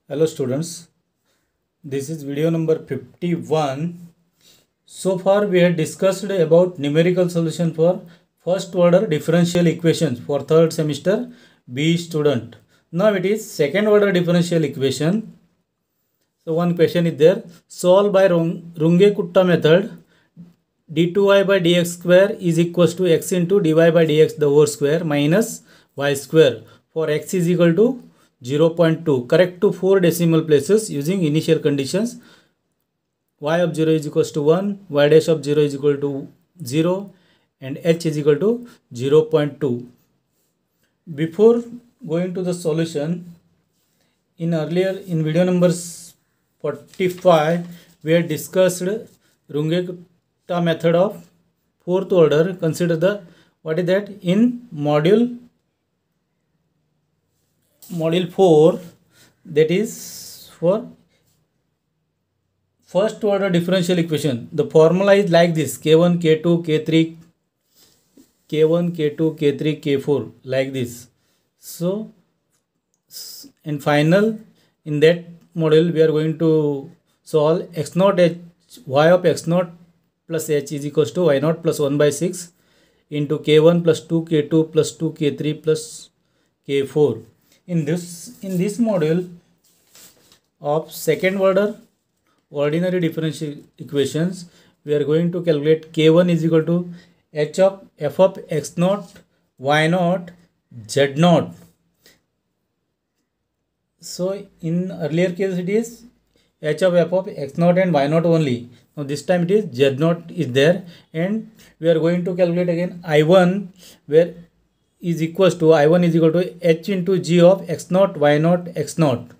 Hello students, this is video number 51. So far we had discussed about numerical solution for first order differential equations for third semester B student. Now it is second order differential equation. So one question is there, solve by Runge-Kutta method. d2y by dx square is equals to x into dy by dx the whole square minus y square for x is equal to 0.2. Correct to 4 decimal places using initial conditions. Y of 0 is equals to 1, y dash of 0 is equal to 0 and h is equal to 0.2. Before going to the solution, in video number 45 we had discussed Runge-Kutta method of fourth order. Consider the what is that in module 4, that is for first order differential equation. The formula is like this: k1 k2 k3 k1 k2 k3 k4 like this. So in final, in that model we are going to solve x naught h y of x naught plus h is equals to y naught plus 1 by 6 into k1 plus 2 k2 plus 2 k3 plus k4. In this module of second order ordinary differential equations, we are going to calculate k1 is equal to h of f of x naught y naught z naught. So in earlier case it is h of f of x naught and y naught only. Now this time it is z naught is there, and we are going to calculate again I1, where is equals to I1 is equal to h into g of x naught y naught x naught.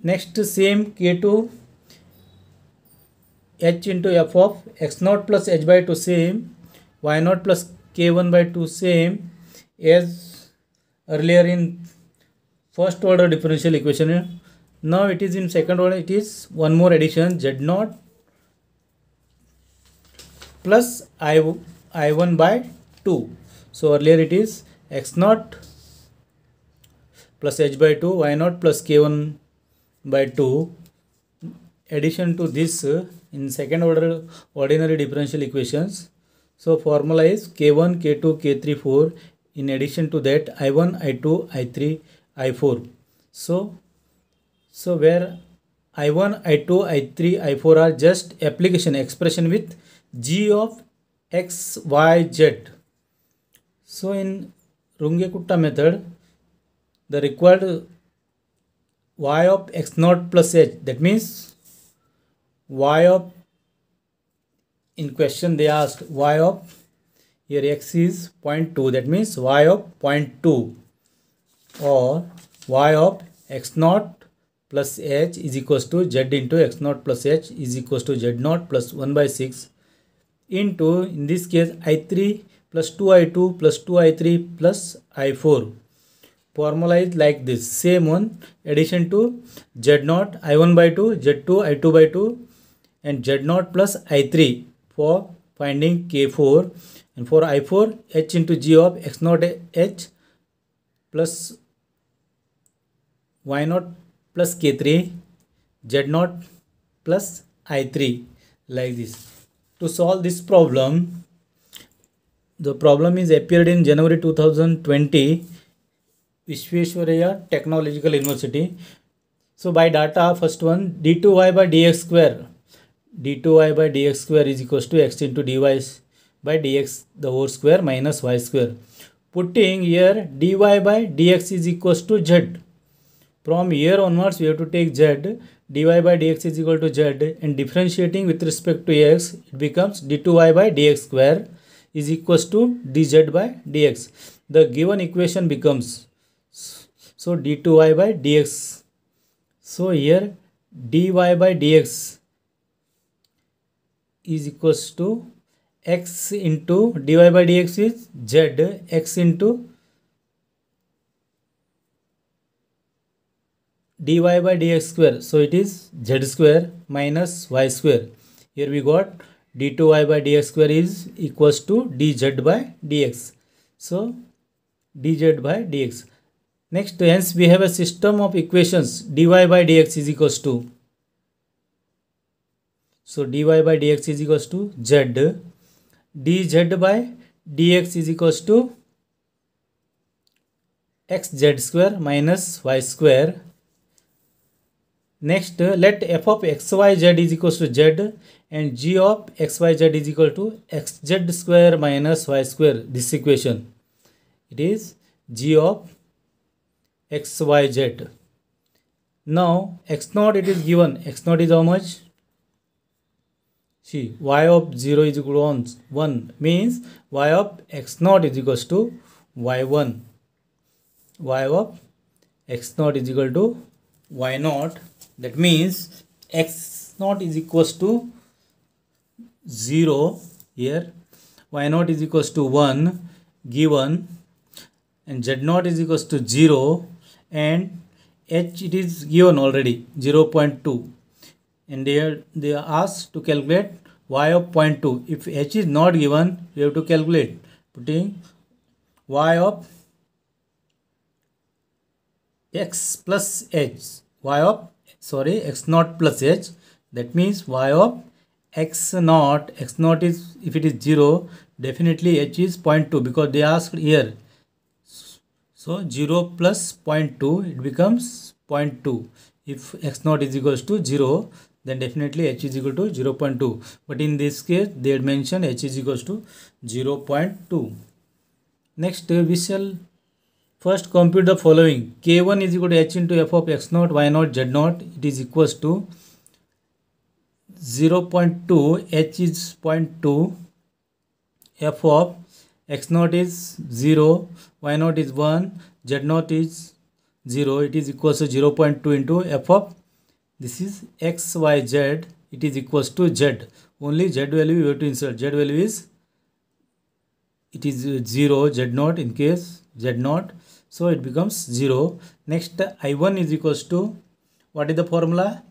Next same k2 h into f of x naught plus h by 2 same, y naught plus k1 by 2 same as earlier in first order differential equation. Now it is in second order, it is one more addition, z naught plus I1 by 2. So earlier it is x naught plus h by 2, y naught plus k1 by 2. Addition to this in second order ordinary differential equations. So formula is k1 k2 k3 4. In addition to that I1 I2 I3 I4. So where I1 I2 I3 I4 are just application expression with g of x y z. So in Runge-Kutta method, the required y of x naught plus h, that means y of, in question they asked y of, here x is 0.2, that means y of 0.2, or y of x naught plus h is equals to z into x naught plus h is equals to z naught plus 1 by 6 into, in this case, I3 plus 2I2 plus 2I3 plus I4. Formula is like this, same one, addition to z naught I1 by 2, z2 I2 by 2 and z naught plus I3 for finding K4, and for I4 h into g of x naught h plus y naught plus K3 z naught plus I3 like this. To solve this problem, the problem is appeared in January 2020, Visvesvaraya Technological University. So by data, first one, d2y by dx square. d2y by dx square is equals to x into dy by dx the whole square minus y square. Putting here dy by dx is equals to z. From here onwards we have to take z. dy by dx is equal to z, and differentiating with respect to x, it becomes d2y by dx square is equals to dz by dx. The given equation becomes, so d2y by dx. So here dy by dx is equals to x into dy by dx is z, x into dy by dx square, so it is z square minus y square. Here we got d2y by dx square is equals to dz by dx. So dz by dx. Next, hence we have a system of equations dy by dx is equals to, so dy by dx is equals to z, dz by dx is equals to xz square minus y square. Next, let f of xyz is equals to z and g of xyz is equal to xz square minus y square. This equation, it is g of xyz. Now x naught it is given. X naught is how much? See, y of 0 is equal to 1 means y of x naught is equals to y1. Y of x naught is equal to y naught. That means x naught is equals to 0 here, y naught is equals to 1 given, and z naught is equals to 0, and h it is given already 0.2, and they are asked to calculate y of 0.2. If h is not given, we have to calculate putting y of x plus h, x naught plus h. That means y of x naught is, if it is 0, definitely h is 0.2 because they asked here. So 0 plus 0.2, it becomes 0.2. If x naught is equals to 0, then definitely h is equal to 0.2. But in this case, they had mentioned h is equals to 0.2. Next, we shall first compute the following. K1 is equal to h into f of x naught, y naught, z naught. It is equals to 0.2, h is 0.2, f of x naught is 0, y naught is 1, z naught is 0. It is equals to 0.2 into f of, this is x, y, z. It is equals to z. Only z value we have to insert. Z value is, it is 0, z naught in case z naught. So it becomes 0. Next, I1 is equals to, what is the formula?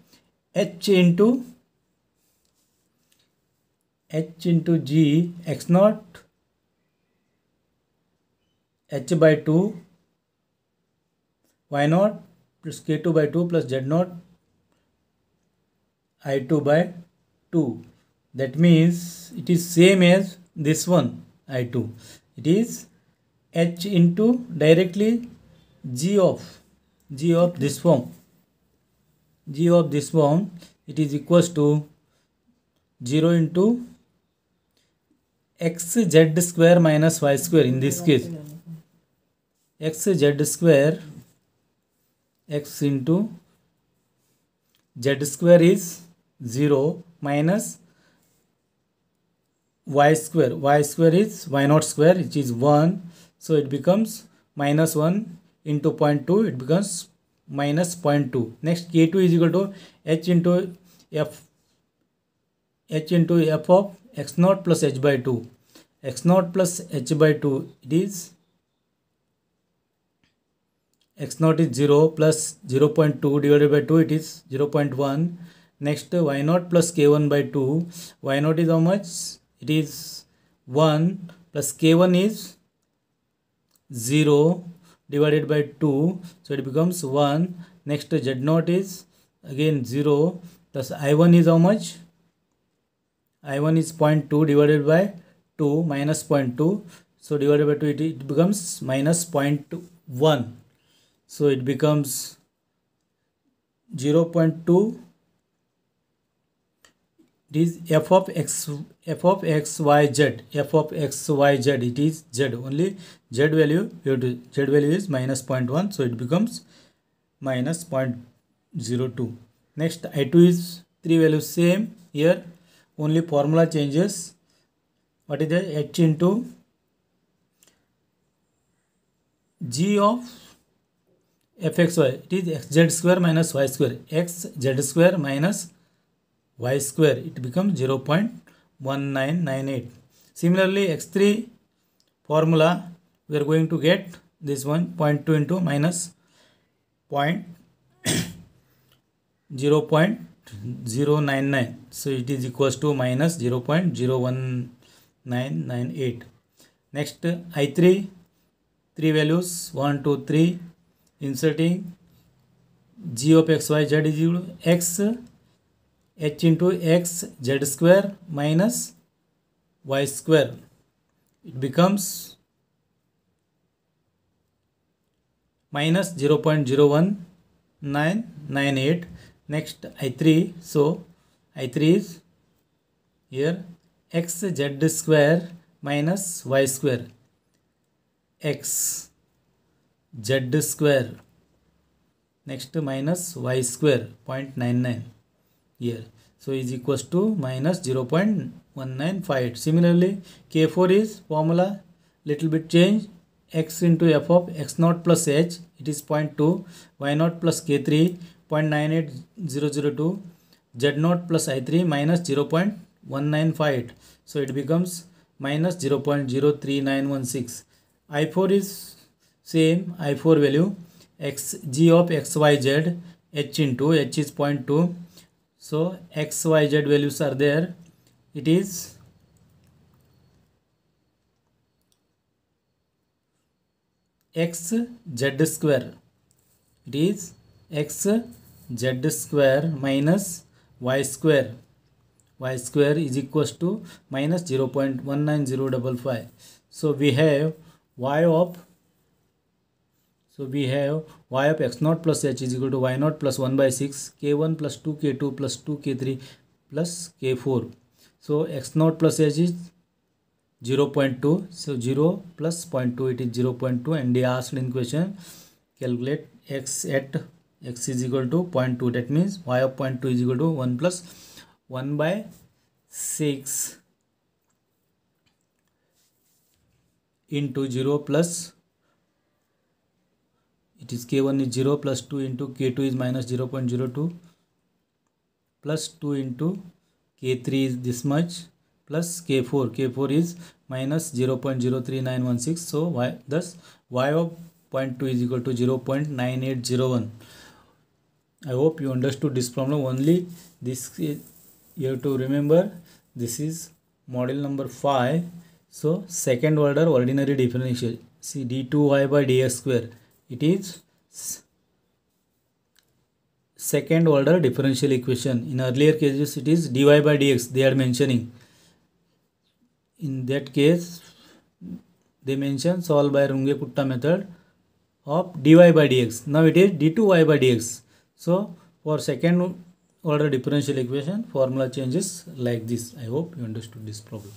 H into G x naught h by 2 y naught plus k2 by 2 plus z naught I2 by 2. That means it is same as this one I2. It is h into directly g of this form. G of this form, it is equals to 0 into xz square minus y square. In this case, xz square, x into z square is 0 minus y square. Y square is y naught square, which is 1. So it becomes minus 1 into 0.2. It becomes minus 0.2. Next, k2 is equal to h into f of x naught plus h by 2. X naught plus h by 2, it is x naught is 0 plus 0.2 divided by 2, it is 0.1. Next, y naught plus k1 by 2. Y naught is how much? It is 1 plus k1 is 0 divided by 2. So it becomes 1. Next, z naught is again 0 plus I1 is how much? I1 is 0.2 divided by 2 minus 0.2. So divided by 2, it becomes minus 0.1. So it becomes 0.2. It is f of x y z. F of x y z, it is z. Only z value, z value is minus 0.1. So it becomes minus 0.02. Next, I2 is 3 values same here. Only formula changes. What is the h into g of fxy? It is xz square minus y square. Xz square minus y square. It becomes 0.1998. Similarly, x3 formula, we are going to get this one 0.2 into minus 0.099. So it is equals to minus 0.01998. Next, I3, 3 values 1, 2, 3. inserting g of x y z is equal to x h into x z square minus y square. It becomes minus 0.01998. Next I3, so I3 is here x z square minus y square, x z square, next minus y square 0.99 here, so is equals to minus 0.195. Similarly K4 is formula little bit change, x into f of x naught plus h, it is 0.2, y naught plus k3 0.98002, z naught plus I3 minus 0.195, so it becomes minus 0.03916. I4 is same, I4 value x g of xyz h into h is 0.2, so xyz values are there, it is x z square, it is x z square minus y square, y square is equals to minus 0.19055. So we have y of x naught plus h is equal to y naught plus 1 by 6 k1 plus 2 k2 plus 2 k3 plus k4. So x naught plus h is 0.2, so 0 plus 0.2, it is 0.2, and they asked in question calculate x at x is equal to 0.2, that means y of 0.2 is equal to 1 plus 1 by 6 into 0 plus, it is k1 is 0 plus 2 into k2 is minus 0.02 plus 2 into k3 is this much plus k4 is minus 0.03916, so thus y of 0.2 is equal to 0.9801. I hope you understood this problem. Only this is, you have to remember, this is model number 5. So second order ordinary differential, see d2y by dx square, it is second order differential equation. In earlier cases it is dy by dx they are mentioning. In that case they mention solve by Runge-Kutta method of dy by dx. Now it is d2y by dx. So for second order differential equation formula changes like this. I hope you understood this problem.